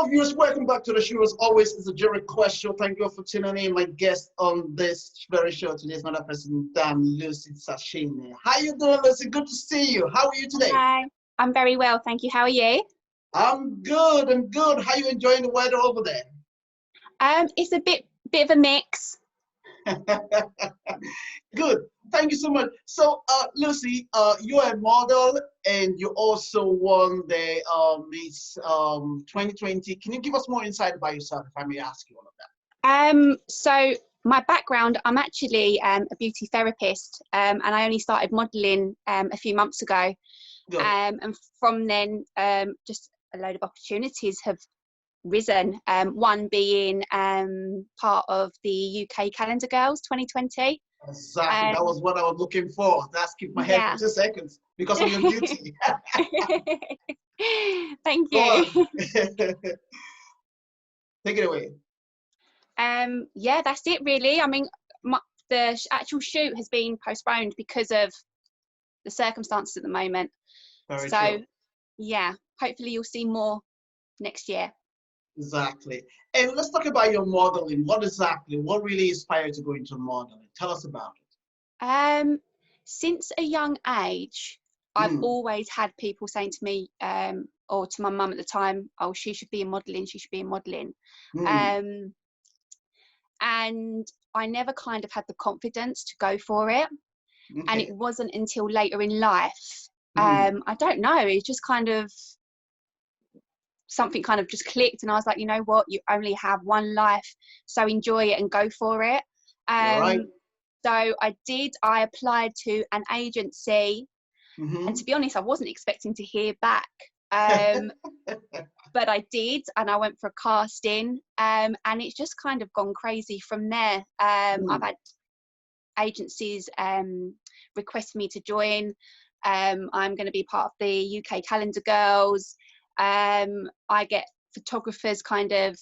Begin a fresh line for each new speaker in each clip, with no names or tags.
Hello, viewers. Welcome back to the show. As always, it's a Jerry Quest show. Thank you for tuning in. My guest on this very show today is another person, Lucy Stashini. How you doing, Lucy? Good to see you. How are you today?
Hi, I'm very well, thank you. How are you?
I'm good. I'm good. How you enjoying the weather over there?
It's a bit of a mix.
Good. Thank you so much. So, Lucy, you're a model and you also won the Miss 2020. Can you give us more insight about yourself, if I may ask you all of that?
So my background, I'm actually a beauty therapist, and I only started modelling a few months ago.
Good.
And from then, just a load of opportunities have risen. One being part of the UK Calendar Girls 2020.
Exactly. That was what I was looking for. That's keep my head for 2 seconds because of your beauty.
Thank
Go
you.
on. Take it away.
Yeah, that's it really. I mean, the actual shoot has been postponed because of the circumstances at the moment.
Very
so
true.
Yeah, hopefully you'll see more next year.
Exactly. And let's talk about your modeling. What really inspired you to go into modeling? Tell us about it.
Since a young age, I've always had people saying to me, or to my mum at the time, oh, she should be in modeling, she should be in modeling. And I never kind of had the confidence to go for it.
Okay.
And it wasn't until later in life, I don't know, it just kind of, something kind of just clicked, and I was like, you know what, you only have one life, so enjoy it and go for it.
Right.
So I applied to an agency, and to be honest, I wasn't expecting to hear back. But I did, and I went for a casting, and it's just kind of gone crazy from there. I've had agencies request me to join. I'm going to be part of the UK Calendar Girls. I get photographers kind of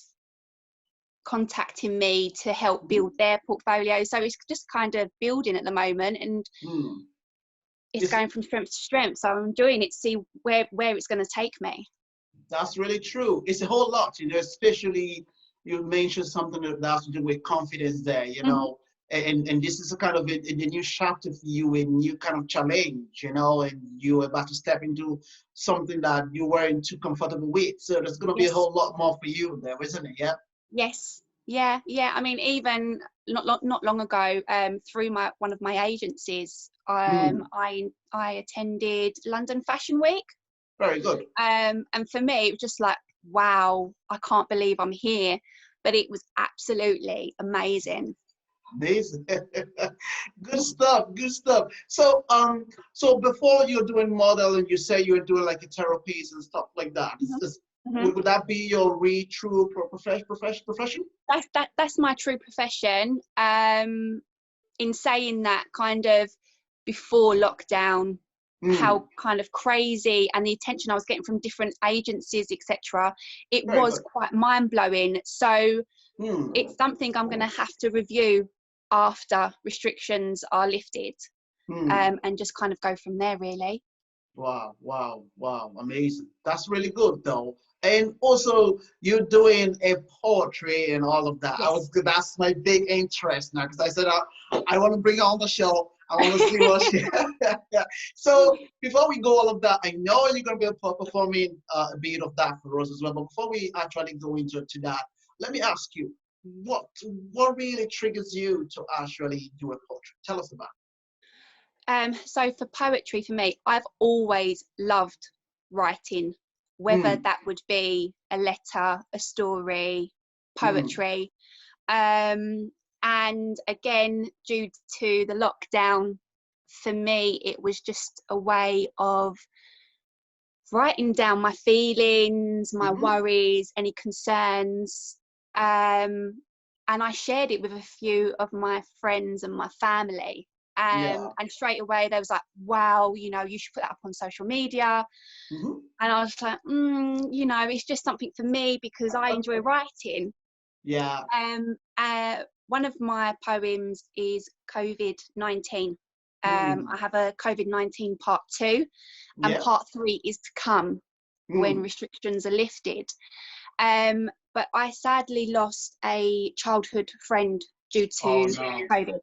contacting me to help build their portfolio. So it's just kind of building at the moment, and it's going from strength to strength. So I'm enjoying it to see where it's going to take me. That's
really true. It's a whole lot, especially you mentioned something that has to do with confidence there, and this is a kind of a new chapter for you, a new kind of challenge, and you're about to step into something that you weren't too comfortable with. So there's going to be a whole lot more for you there, isn't it? Yeah.
Yes. Yeah. I mean, even not long ago, through one of my agencies, I attended London Fashion Week.
Very good.
And for me, it was just like, wow, I can't believe I'm here. But it was absolutely amazing.
Amazing. Good stuff. So so before you're doing modeling, you say you're doing like a therapies and stuff like that. Would that be your true profession?
That's my true profession. In saying that, kind of before lockdown, how kind of crazy, and the attention I was getting from different agencies, etc., it was quite mind-blowing. So it's something I'm going to have to review after restrictions are lifted, and just kind of go from there, really.
Wow, amazing. That's really good though. And also you're doing a poetry and all of that.
Yes.
That's my big interest now, because I said I want to bring her on the show. I want to see what she So before we go all of that, I know you're going to be performing a bit of that for us as well, but before we actually go into that, let me ask you, what really triggers you to actually do a poetry? Tell us about it.
So for poetry, for me, I've always loved writing, whether that would be a letter, a story, poetry. And again, due to the lockdown, for me, it was just a way of writing down my feelings, my worries, any concerns. And I shared it with a few of my friends and my family. And straight away they was like, wow, you should put that up on social media. And I was like, it's just something for me because I enjoy writing. One of my poems is COVID-19. I have a COVID-19 part 2, and part 3 is to come when restrictions are lifted. But I sadly lost a childhood friend due to
no.
COVID.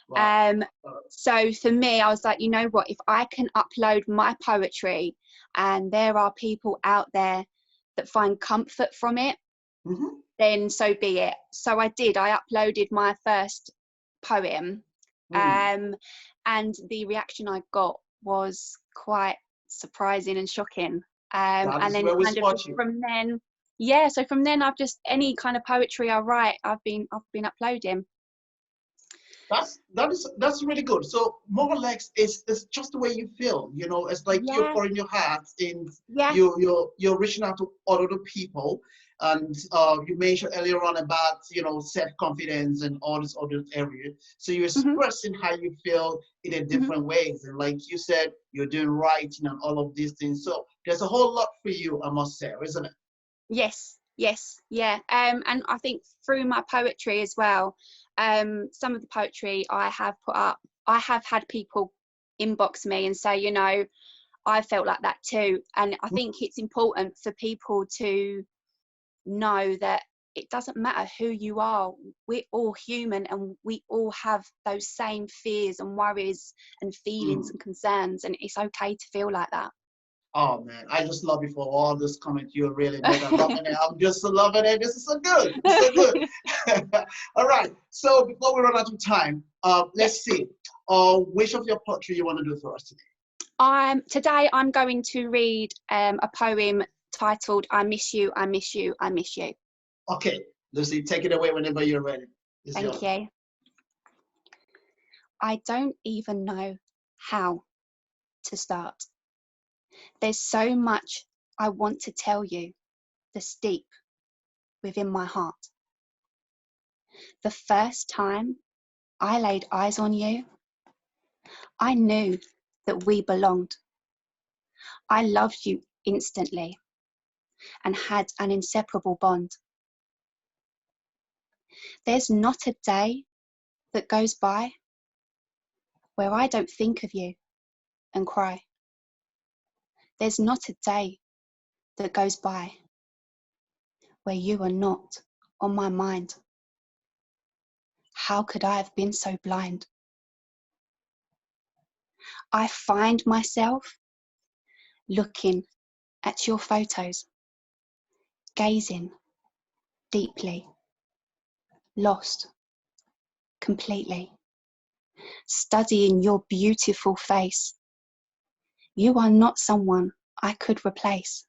Wow.
So for me, I was like, you know what, if I can upload my poetry and there are people out there that find comfort from it, then so be it. So I did. I uploaded my first poem, and the reaction I got was quite surprising and shocking.
That
And
is
then
where we
kind of
spot
just
you.
from then, yeah. So from then, I've just any kind of poetry I write, I've been uploading.
That's really good. So more or less, it's just the way you feel. You know, it's like you're
Yeah,
pouring your heart in.
yeah.
You're reaching out to other people, and you mentioned earlier on about self-confidence and all this other areas. So you're expressing how you feel in a different ways, and like you said, you're doing writing and all of these things. So there's a whole lot for you, I must say, isn't it?
Yes, yeah. And I think through my poetry as well, some of the poetry I have put up, I have had people inbox me and say, I felt like that too. And I think it's important for people to know that it doesn't matter who you are, we're all human and we all have those same fears and worries and feelings and concerns, and it's okay to feel like that.
Oh man, I just love you for all this comment you really made. I'm loving it. I'm just loving it. This is so good. It's so good. All right. So before we run out of time, let's see. Which of your poetry you want to do for us today?
Today I'm going to read a poem titled "I Miss You, I Miss You, I Miss You."
Okay, Lucy, take it away whenever you're ready.
Thank you. I don't even know how to start. There's so much I want to tell you that's deep within my heart. The first time I laid eyes on you, I knew that we belonged. I loved you instantly and had an inseparable bond. There's not a day that goes by where I don't think of you and cry. There's not a day that goes by where you are not on my mind. How could I have been so blind? I find myself looking at your photos, gazing deeply, lost completely, studying your beautiful face. You are not someone I could replace.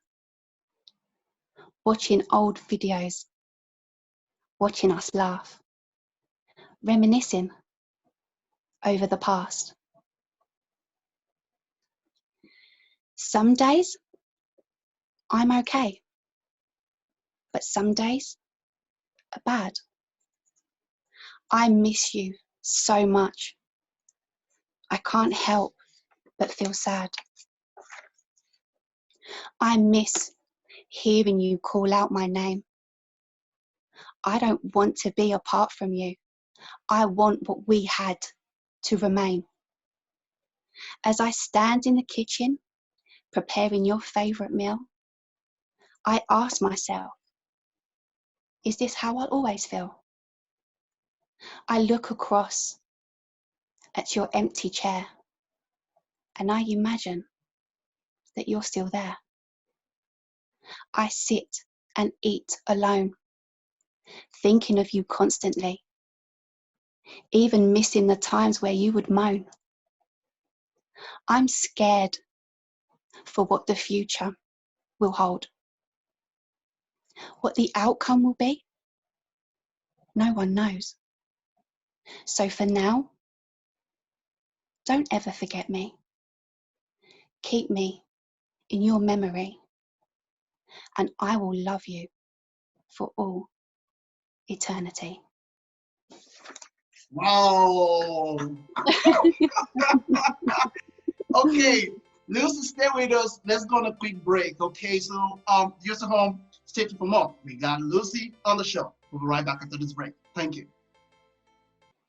Watching old videos, watching us laugh, reminiscing over the past. Some days I'm okay, but some days are bad. I miss you so much. I can't help but feel sad. I miss hearing you call out my name. I don't want to be apart from you. I want what we had to remain. As I stand in the kitchen, preparing your favourite meal, I ask myself, is this how I'll always feel? I look across at your empty chair and I imagine that you're still there. I sit and eat alone, thinking of you constantly, even missing the times where you would moan. I'm scared for what the future will hold. What the outcome will be, no one knows. So for now, don't ever forget me. Keep me in your memory, and I will love you for all eternity.
Wow. Okay, Lucy, stay with us. Let's go on a quick break. Okay, so just at home, stay tuned for more. We got Lucy on the show. We'll be right back after this break. Thank you.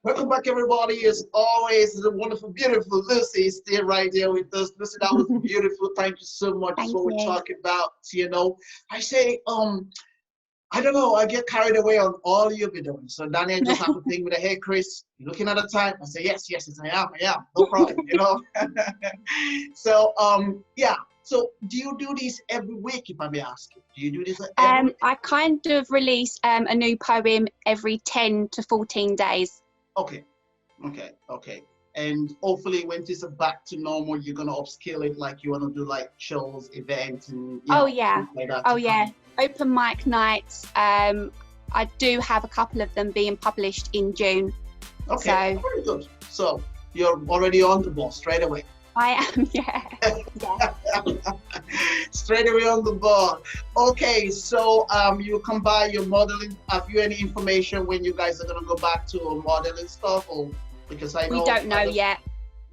Welcome back, everybody. As always, the wonderful, beautiful Lucy. Stay right there with us. Lucy, that was beautiful. Thank you so much. That's what we're talking about. I say, I don't know, I get carried away on all you'll be doing. So Daniel just have to think with a, hey, Chris, you looking at the time? I say, yes, I am, no problem, you know. So, yeah. So do you do this every week, if I may ask you? Do you do this every week?
I kind of release a new poem every 10 to 14 days.
Okay. And hopefully when this is back to normal, you're going to upscale it, like you want to do like shows, events, and like that.
Oh, yeah. Open mic nights. I do have a couple of them being published in June.
Okay, very good. So you're already on the ball straight away.
I am, yeah.
Straight away on the ball. Okay, so you come by your modeling. Have you any information when you guys are gonna go back to modeling stuff, or because I know
we don't know yet.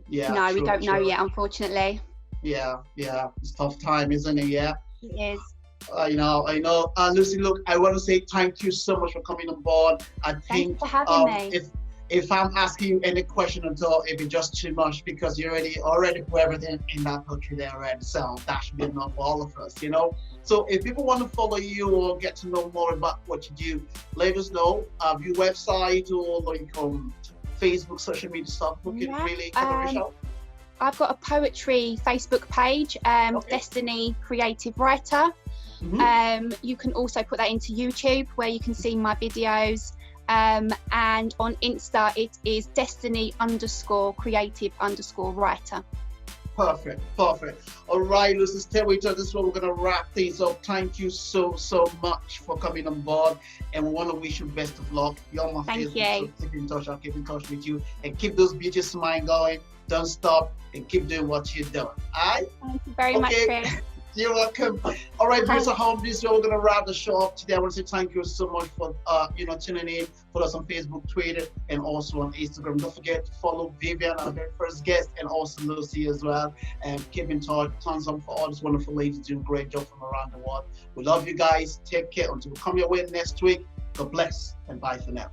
Yeah.
No, we don't know yet, unfortunately.
Yeah. It's a tough time, isn't it? Yeah.
It is.
I know. Lucy, look, I want to say thank you so much for coming on board. I think
Thanks for having me.
If I'm asking you any question at all, it'd be just too much, because you already put everything in that country there already. So that should be enough for all of us, you know. So if people want to follow you or get to know more about what you do, let us know. Have your website or like Facebook, social media stuff? We can really cover out.
I've got a poetry Facebook page, Destiny Creative Writer. Mm-hmm. You can also put that into YouTube, where you can see my videos. And on Insta, it is Destiny_Creative_Writer.
Perfect. All right, Lucy, stay with us. This is where we're going to wrap things up. Thank you so much for coming on board, and we want to wish you best of luck. You're on my Facebook, so keep in touch. I'll keep in touch with you, and keep those beauty smile going. Don't stop, and keep doing what you're doing. All right?
Thank you very much, Chris.
You're welcome. All right, viewers at home, this is where we're going to wrap the show up today. I want to say thank you so much for tuning in. Follow us on Facebook, Twitter, and also on Instagram. Don't forget to follow Vivian, our very first guest, and also Lucy as well. And keep in touch. Tons up for all these wonderful ladies doing a great job from around the world. We love you guys. Take care until we come your way next week. God bless, and bye for now.